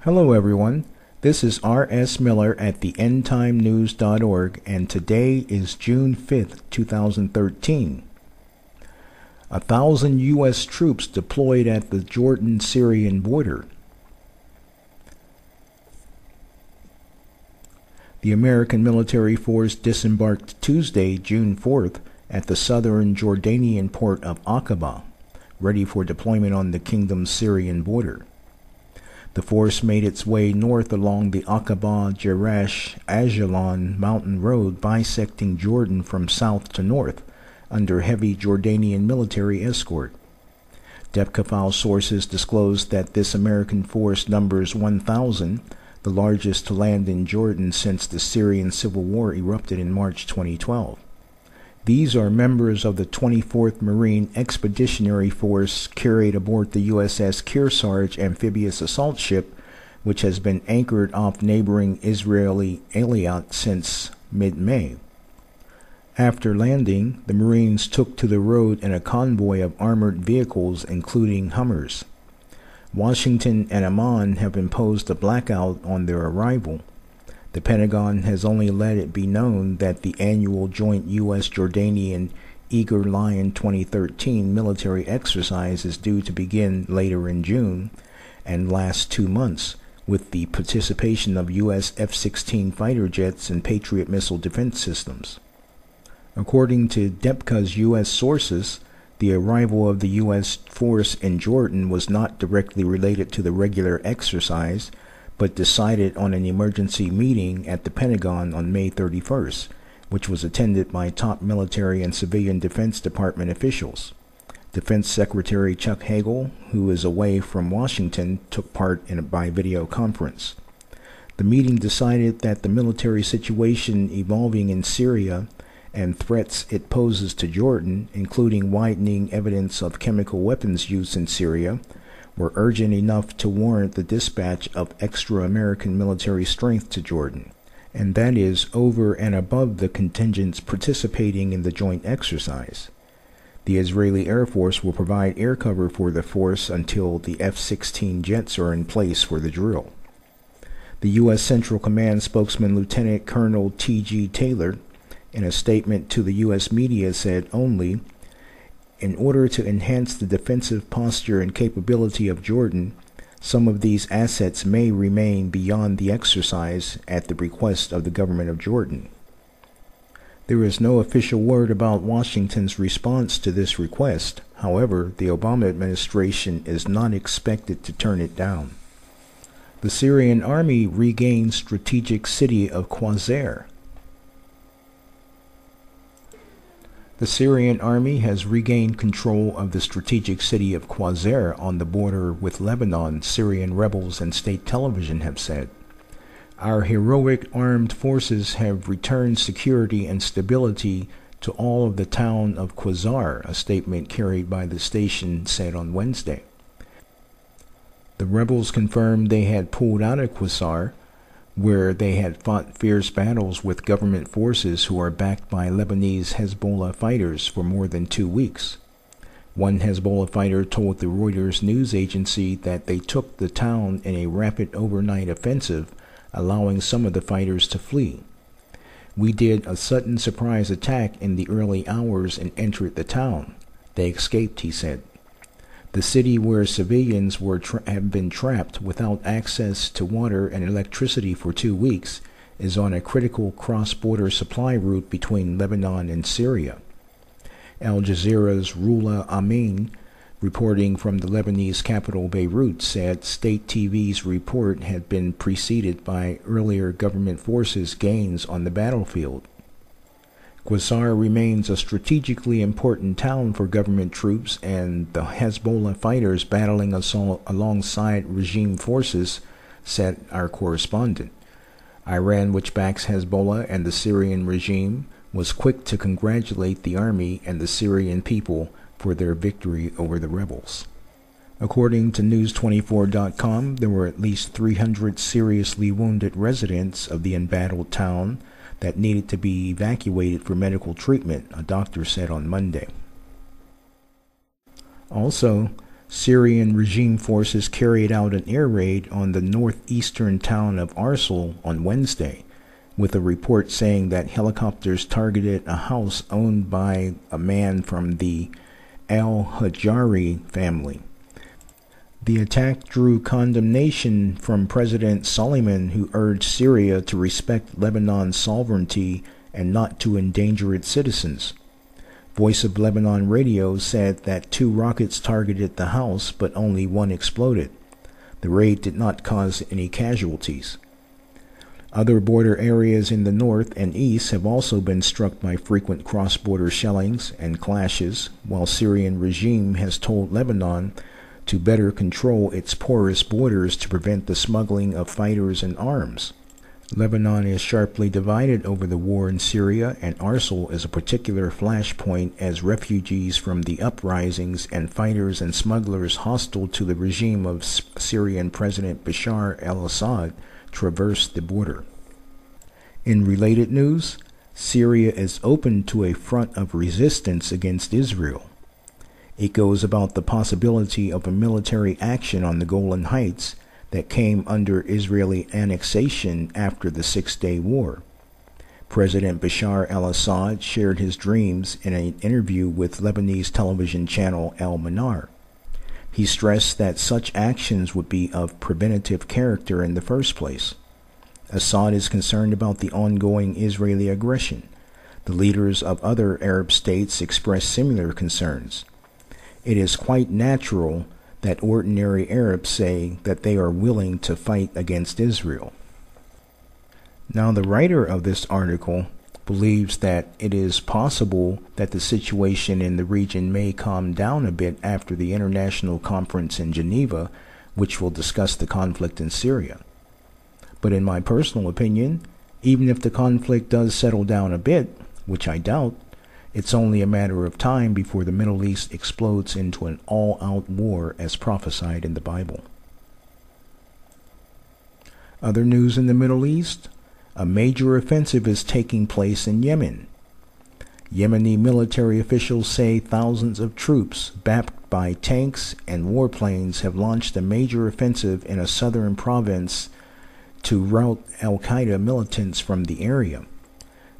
Hello everyone, this is R.S. Miller at the endtimenews.org and today is June 5th, 2013. 1,000 U.S. troops deployed at the Jordan-Syrian border. The American military force disembarked Tuesday, June 4th, at the southern Jordanian port of Aqaba, ready for deployment on the kingdom's Syrian border. The force made its way north along the Aqaba-Jerash-Ajalon mountain road bisecting Jordan from south to north, under heavy Jordanian military escort. DEPCA sources disclosed that this American force numbers 1,000, the largest to land in Jordan since the Syrian civil war erupted in March 2012. These are members of the 24th Marine Expeditionary Force carried aboard the USS Kearsarge amphibious assault ship, which has been anchored off neighboring Israeli Eilat since mid-May. After landing, the Marines took to the road in a convoy of armored vehicles, including Hummers. Washington and Amman have imposed a blackout on their arrival. The Pentagon has only let it be known that the annual joint U.S.-Jordanian Eager Lion 2013 military exercise is due to begin later in June and last 2 months, with the participation of U.S. F-16 fighter jets and Patriot missile defense systems. According to DEPCA's U.S. sources, the arrival of the U.S. force in Jordan was not directly related to the regular exercise, but decided on an emergency meeting at the Pentagon on May 31st, which was attended by top military and civilian Defense Department officials. Defense Secretary Chuck Hagel, who is away from Washington, took part by video conference. The meeting decided that the military situation evolving in Syria and threats it poses to Jordan, including widening evidence of chemical weapons use in Syria, were urgent enough to warrant the dispatch of extra American military strength to Jordan, and that is over and above the contingents participating in the joint exercise. The Israeli Air Force will provide air cover for the force until the F-16 jets are in place for the drill. The U.S. Central Command spokesman Lieutenant Colonel T.G. Taylor, in a statement to the U.S. media, said only, "In order to enhance the defensive posture and capability of Jordan, some of these assets may remain beyond the exercise at the request of the government of Jordan." There is no official word about Washington's response to this request. However, the Obama administration is not expected to turn it down. The Syrian army regained strategic city of Qusayr. The Syrian army has regained control of the strategic city of Qusayr on the border with Lebanon, Syrian rebels and state television have said. "Our heroic armed forces have returned security and stability to all of the town of Qusayr," a statement carried by the station said on Wednesday. The rebels confirmed they had pulled out of Qusayr, where they had fought fierce battles with government forces who are backed by Lebanese Hezbollah fighters for more than 2 weeks. One Hezbollah fighter told the Reuters news agency that they took the town in a rapid overnight offensive, allowing some of the fighters to flee. "We did a sudden surprise attack in the early hours and entered the town. They escaped," he said. The city, where civilians have been trapped without access to water and electricity for 2 weeks, is on a critical cross-border supply route between Lebanon and Syria. Al Jazeera's Rula Amin, reporting from the Lebanese capital Beirut, said state TV's report had been preceded by earlier government forces' gains on the battlefield. Qusayr remains a strategically important town for government troops and the Hezbollah fighters battling alongside regime forces, said our correspondent. Iran, which backs Hezbollah and the Syrian regime, was quick to congratulate the army and the Syrian people for their victory over the rebels. According to News24.com, there were at least 300 seriously wounded residents of the embattled town that needed to be evacuated for medical treatment, a doctor said on Monday. Also, Syrian regime forces carried out an air raid on the northeastern town of Arsal on Wednesday, with a report saying that helicopters targeted a house owned by a man from the al-Hajari family. The attack drew condemnation from President Soleiman, who urged Syria to respect Lebanon's sovereignty and not to endanger its citizens. Voice of Lebanon Radio said that 2 rockets targeted the house, but only 1 exploded. The raid did not cause any casualties. Other border areas in the north and east have also been struck by frequent cross-border shellings and clashes, while Syrian regime has told Lebanon to better control its porous borders to prevent the smuggling of fighters and arms. Lebanon is sharply divided over the war in Syria, and Arsal is a particular flashpoint as refugees from the uprisings and fighters and smugglers hostile to the regime of Syrian President Bashar al-Assad traverse the border. In related news, Syria is open to a front of resistance against Israel. It goes about the possibility of a military action on the Golan Heights that came under Israeli annexation after the Six-Day War. President Bashar al-Assad shared his dreams in an interview with Lebanese television channel Al Manar. He stressed that such actions would be of preventative character in the first place. Assad is concerned about the ongoing Israeli aggression. The leaders of other Arab states expressed similar concerns. It is quite natural that ordinary Arabs say that they are willing to fight against Israel. Now, the writer of this article believes that it is possible that the situation in the region may calm down a bit after the international conference in Geneva, which will discuss the conflict in Syria. But in my personal opinion, even if the conflict does settle down a bit, which I doubt, it's only a matter of time before the Middle East explodes into an all-out war as prophesied in the Bible. Other news in the Middle East: a major offensive is taking place in Yemen. Yemeni military officials say thousands of troops, backed by tanks and warplanes, have launched a major offensive in a southern province to rout al-Qaeda militants from the area.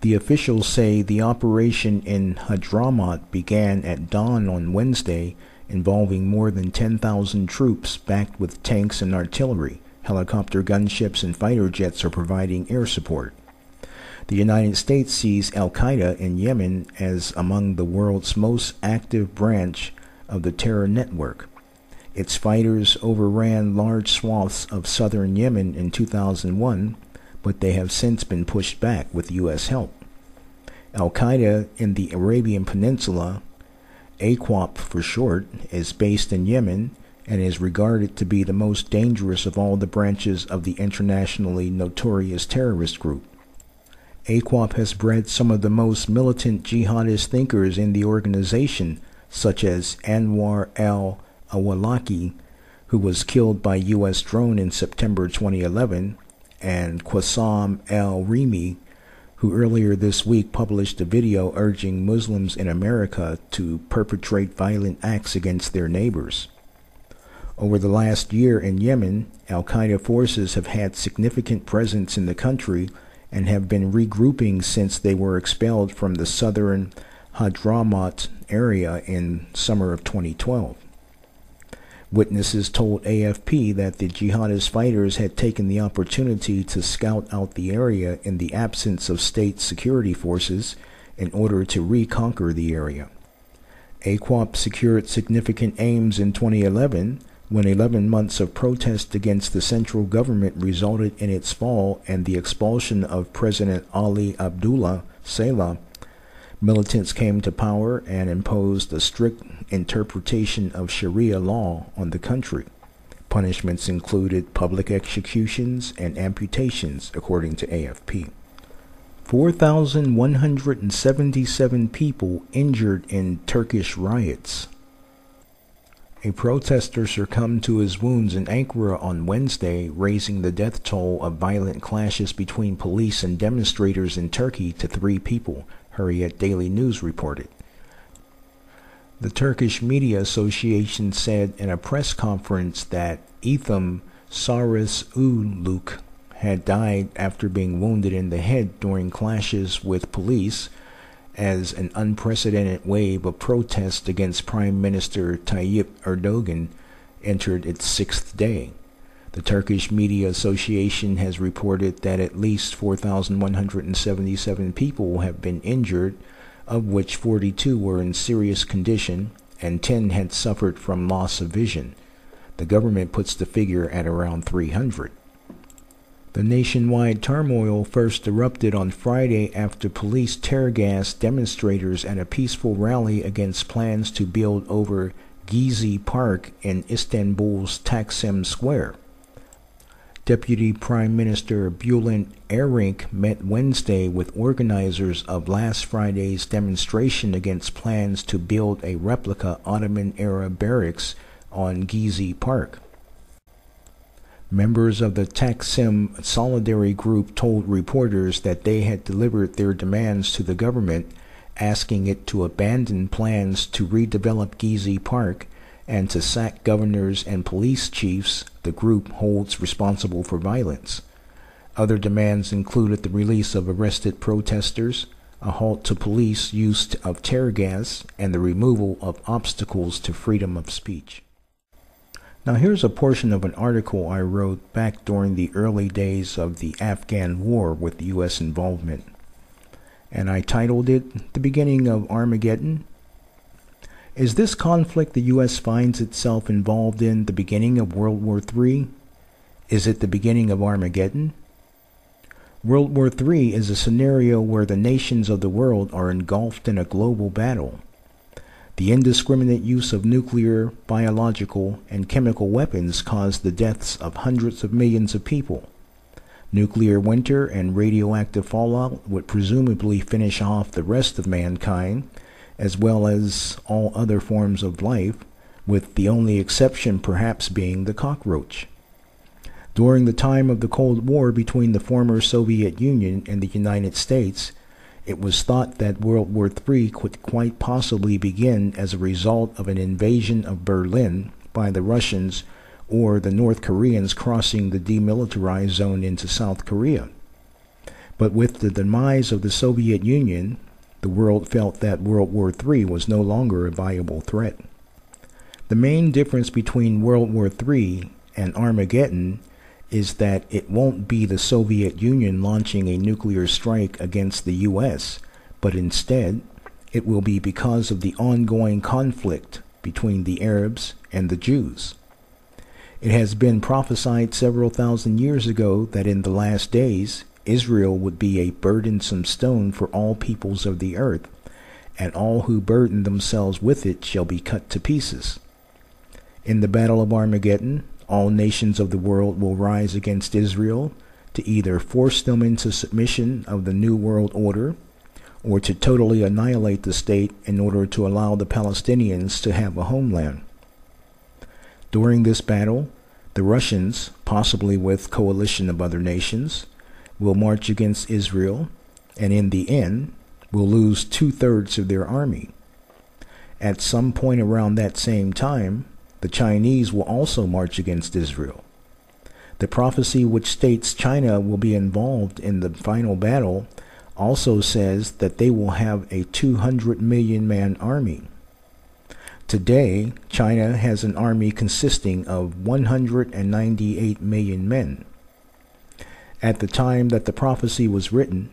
The officials say the operation in Hadramaut began at dawn on Wednesday, involving more than 10,000 troops backed with tanks and artillery. Helicopter gunships and fighter jets are providing air support. The United States sees al-Qaeda in Yemen as among the world's most active branch of the terror network. Its fighters overran large swaths of southern Yemen in 2001, but they have since been pushed back with U.S. help. Al-Qaeda in the Arabian Peninsula, Aqaba for short, is based in Yemen and is regarded to be the most dangerous of all the branches of the internationally notorious terrorist group. Aqaba has bred some of the most militant jihadist thinkers in the organization, such as Anwar al-Awlaki, who was killed by U.S. drone in September 2011, and Qusayr al-Rimi, who earlier this week published a video urging Muslims in America to perpetrate violent acts against their neighbors. Over the last year in Yemen, al-Qaeda forces have had significant presence in the country and have been regrouping since they were expelled from the southern Hadramaut area in summer of 2012. Witnesses told AFP that the jihadist fighters had taken the opportunity to scout out the area in the absence of state security forces in order to reconquer the area. Aqaba secured significant aims in 2011 when 11 months of protest against the central government resulted in its fall and the expulsion of President Ali Abdullah Saleh. Militants came to power and imposed a strict interpretation of Sharia law on the country. Punishments included public executions and amputations, according to AFP. 4,177 people injured in Turkish riots. A protester succumbed to his wounds in Ankara on Wednesday, raising the death toll of violent clashes between police and demonstrators in Turkey to 3 people, Hurriyet Daily News reported. The Turkish Media Association said in a press conference that Etham Sarısuluk had died after being wounded in the head during clashes with police as an unprecedented wave of protest against Prime Minister Tayyip Erdogan entered its sixth day. The Turkish Media Association has reported that at least 4,177 people have been injured, of which 42 were in serious condition and 10 had suffered from loss of vision. The government puts the figure at around 300. The nationwide turmoil first erupted on Friday after police tear-gassed demonstrators at a peaceful rally against plans to build over Gezi Park in Istanbul's Taksim Square. Deputy Prime Minister Bülent Arınç met Wednesday with organizers of last Friday's demonstration against plans to build a replica Ottoman-era barracks on Gezi Park. Members of the Taksim Solidarity Group told reporters that they had delivered their demands to the government, asking it to abandon plans to redevelop Gezi Park and to sack governors and police chiefs the group holds responsible for violence. Other demands included the release of arrested protesters, a halt to police use of tear gas, and the removal of obstacles to freedom of speech. Now here's a portion of an article I wrote back during the early days of the Afghan war with U.S. involvement, and I titled it, "The Beginning of Armageddon." Is this conflict the U.S. finds itself involved in the beginning of World War III? Is it the beginning of Armageddon? World War III is a scenario where the nations of the world are engulfed in a global battle. The indiscriminate use of nuclear, biological, and chemical weapons caused the deaths of hundreds of millions of people. Nuclear winter and radioactive fallout would presumably finish off the rest of mankind, as well as all other forms of life, with the only exception perhaps being the cockroach. During the time of the Cold War between the former Soviet Union and the United States, it was thought that World War III could quite possibly begin as a result of an invasion of Berlin by the Russians or the North Koreans crossing the demilitarized zone into South Korea. But with the demise of the Soviet Union, the world felt that World War III was no longer a viable threat. The main difference between World War III and Armageddon is that it won't be the Soviet Union launching a nuclear strike against the U.S., but instead it will be because of the ongoing conflict between the Arabs and the Jews. It has been prophesied several thousand years ago that in the last days Israel would be a burdensome stone for all peoples of the earth, and all who burden themselves with it shall be cut to pieces. In the battle of Armageddon, all nations of the world will rise against Israel to either force them into submission of the New World Order or to totally annihilate the state in order to allow the Palestinians to have a homeland. During this battle, the Russians, possibly with coalition of other nations, will march against Israel, and in the end, will lose 2/3 of their army. At some point around that same time, the Chinese will also march against Israel. The prophecy which states China will be involved in the final battle also says that they will have a 200 million man army. Today, China has an army consisting of 198 million men. At the time that the prophecy was written,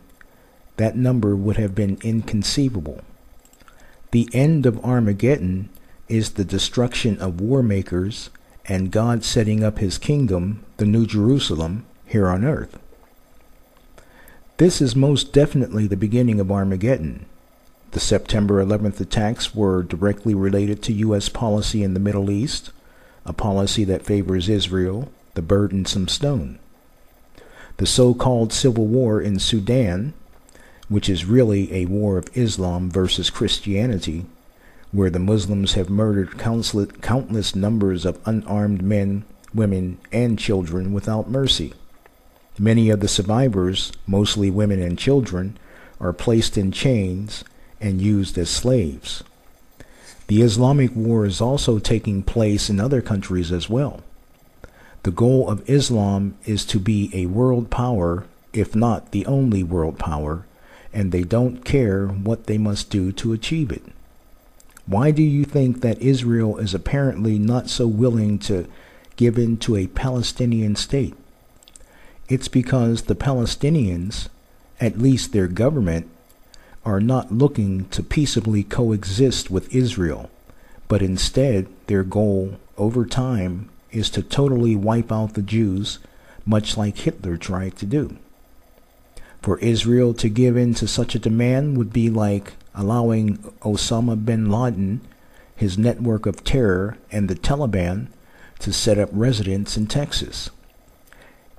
that number would have been inconceivable. The end of Armageddon is the destruction of war makers and God setting up his kingdom, the New Jerusalem, here on earth. This is most definitely the beginning of Armageddon. The September 11th attacks were directly related to U.S. policy in the Middle East, a policy that favors Israel, the burdensome stone. The so-called civil war in Sudan, which is really a war of Islam versus Christianity, where the Muslims have murdered countless numbers of unarmed men, women, and children without mercy. Many of the survivors, mostly women and children, are placed in chains and used as slaves. The Islamic war is also taking place in other countries as well. The goal of Islam is to be a world power, if not the only world power, and they don't care what they must do to achieve it. Why do you think that Israel is apparently not so willing to give in to a Palestinian state? It's because the Palestinians, at least their government, are not looking to peaceably coexist with Israel, but instead their goal over time is to totally wipe out the Jews, much like Hitler tried to do. For Israel to give in to such a demand would be like allowing Osama bin Laden, his network of terror, and the Taliban to set up residence in Texas.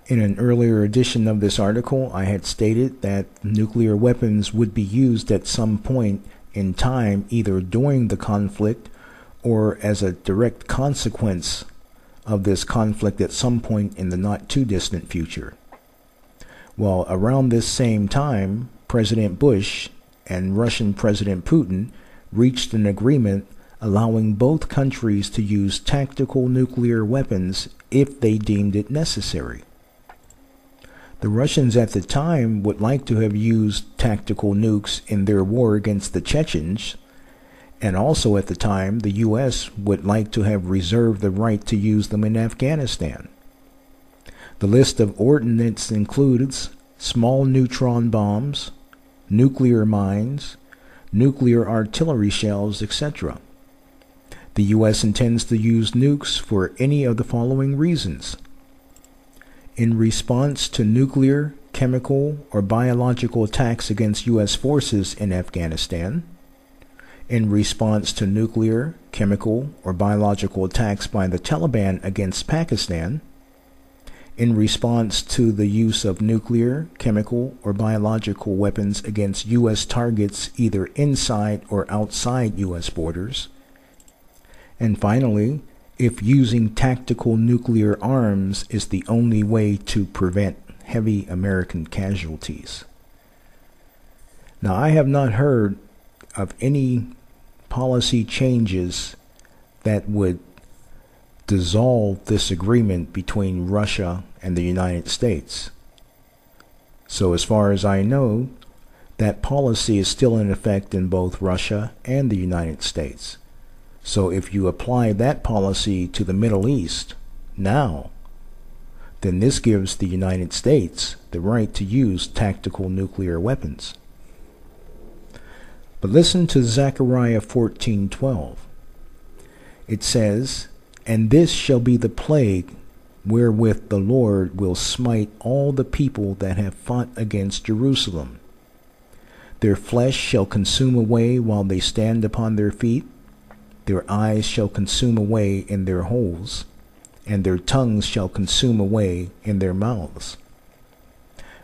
In an earlier edition of this article, I had stated that nuclear weapons would be used at some point in time, either during the conflict or as a direct consequence of this conflict at some point in the not too distant future. Well, around this same time, President Bush and Russian President Putin reached an agreement allowing both countries to use tactical nuclear weapons if they deemed it necessary. The Russians at the time would like to have used tactical nukes in their war against the Chechens, and also at the time the U.S. would like to have reserved the right to use them in Afghanistan. The list of ordnance includes small neutron bombs, nuclear mines, nuclear artillery shells, etc. The U.S. intends to use nukes for any of the following reasons: in response to nuclear, chemical, or biological attacks against U.S. forces in Afghanistan, in response to nuclear, chemical, or biological attacks by the Taliban against Pakistan, in response to the use of nuclear, chemical, or biological weapons against U.S. targets either inside or outside U.S. borders, and finally, if using tactical nuclear arms is the only way to prevent heavy American casualties. Now, I have not heard of any policy changes that would dissolve this agreement between Russia and the United States. So as far as I know, that policy is still in effect in both Russia and the United States. So if you apply that policy to the Middle East now, then this gives the United States the right to use tactical nuclear weapons. But listen to Zechariah 14:12. It says, "And this shall be the plague wherewith the Lord will smite all the people that have fought against Jerusalem. Their flesh shall consume away while they stand upon their feet, their eyes shall consume away in their holes, and their tongues shall consume away in their mouths."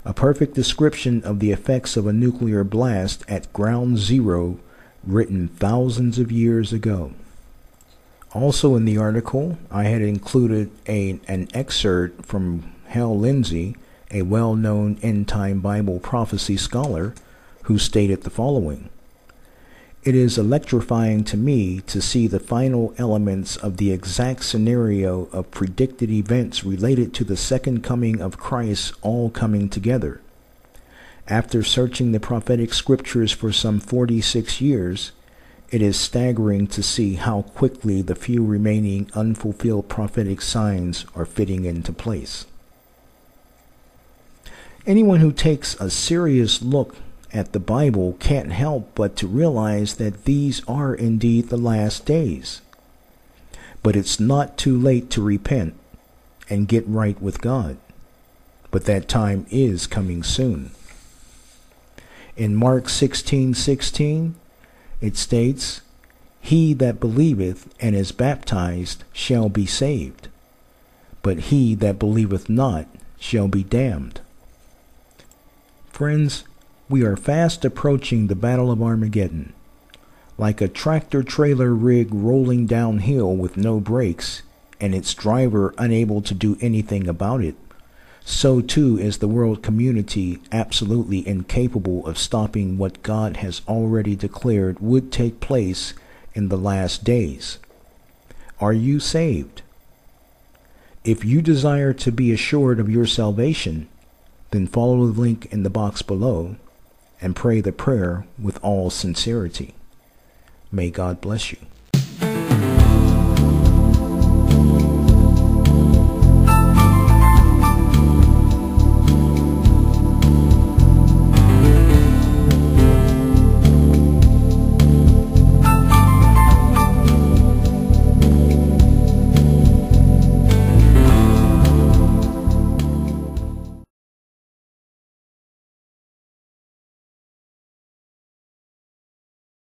A perfect description of the effects of a nuclear blast at ground zero, written thousands of years ago. Also in the article, I had included an excerpt from Hal Lindsey, a well-known end-time Bible prophecy scholar, who stated the following: "It is electrifying to me to see the final elements of the exact scenario of predicted events related to the second coming of Christ all coming together. After searching the prophetic scriptures for some 46 years, it is staggering to see how quickly the few remaining unfulfilled prophetic signs are fitting into place." Anyone who takes a serious look at the Bible can't help but to realize that these are indeed the last days. But it's not too late to repent and get right with God. But that time is coming soon. In Mark 16:16, it states, "He that believeth and is baptized shall be saved, but he that believeth not shall be damned." Friends, we are fast approaching the Battle of Armageddon. Like a tractor-trailer rig rolling downhill with no brakes, and its driver unable to do anything about it, so too is the world community absolutely incapable of stopping what God has already declared would take place in the last days. Are you saved? If you desire to be assured of your salvation, then follow the link in the box below and pray the prayer with all sincerity. May God bless you.